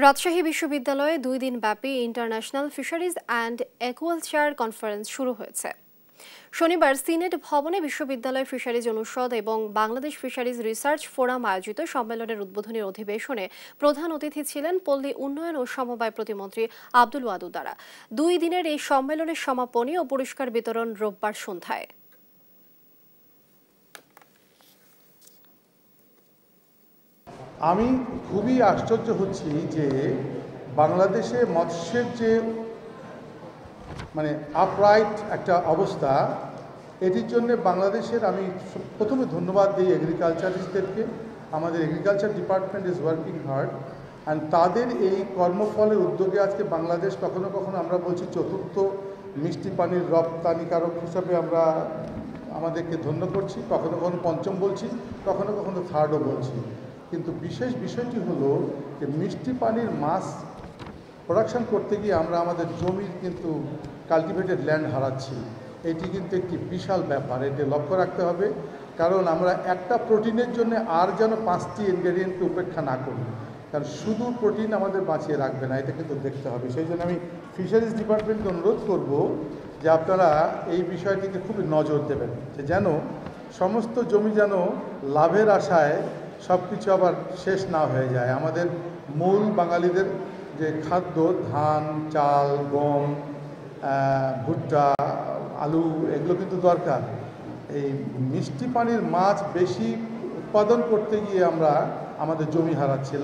রাজশাহী বিশ্ববিদ্যালয়ে ২ দিনব্যাপী international fisheries and aquaculture conference শুরু হয়েছে। শনিবার সিনেট ভবনে বিশ্ববিদ্যালয় ফিশারিজ অনুষদ এবং বাংলাদেশ ফিশারিজ রিসার্চ ফোরাম আয়োজিত সম্মেলনের উদ্বোধনী অধিবেশনে প্রধান অতিথি ছিলেন পল্লী উন্নয়ন ও সমবায় প্রতিমন্ত্রী আব্দুল ওয়াদুদ দারা। ২ দিনের এই সম্মেলনের সমাপনী ও পুরস্কার বিতরণ রোববার সন্ধ্যায়। আমি খুবই আশ্চর্য হচ্ছি যে বাংলাদেশে মৎস্যের যে আপরাইট একটা অবস্থা, এটির জন্য বাংলাদেশের আমি প্রথমে ধন্যবাদ দিই এগ্রিকালচারিস্টদেরকে। আমাদের agriculture department is working hard and তাদের এই কর্মফলের উদ্যোগে আজকে বাংলাদেশ কখনো কখনো আমরা বলছি চতুর্থ মিষ্টি পানির রপ্তানিকারক হিসাবে আমরা আমাদেরকে ধন্য করছি, কখনো কখনো পঞ্চম বলছি, কখনো কখনো থার্ডও বলছি। কিন্তু বিশেষ বিষয়টি হলো যে মিষ্টি পানির মাছ প্রোডাকশন করতে গিয়ে আমরা আমাদের জমির কিন্তু কাল্টিভেটেড ল্যান্ড হারাচ্ছি। এটি কিন্তু একটি বিশাল ব্যাপার, এটি লক্ষ্য রাখতে হবে। কারণ আমরা একটা প্রোটিনের জন্য আর যেন 5টি ইনগ্রেডিয়েন্টকে উপেক্ষা না করি, কারণ শুধু প্রোটিন আমাদের বাঁচিয়ে রাখবে না, এটা কিন্তু দেখতে হবে। সেই জন্য আমি ফিশারিজ ডিপার্টমেন্টকে অনুরোধ করব যে আপনারা এই বিষয়টিকে খুবই নজর দেবেন, যে যেন সমস্ত জমি যেন লাভের আশায় সব কিছু আবার শেষ না হয়ে যায়। আমাদের মূল বাঙালিদের যে খাদ্য, ধান, চাল, গম, ভুট্টা, আলু, এগুলো কিন্তু দরকার। এই মিষ্টি পানির মাছ বেশি উৎপাদন করতে গিয়ে আমরা আমাদের জমি হারাচ্ছি।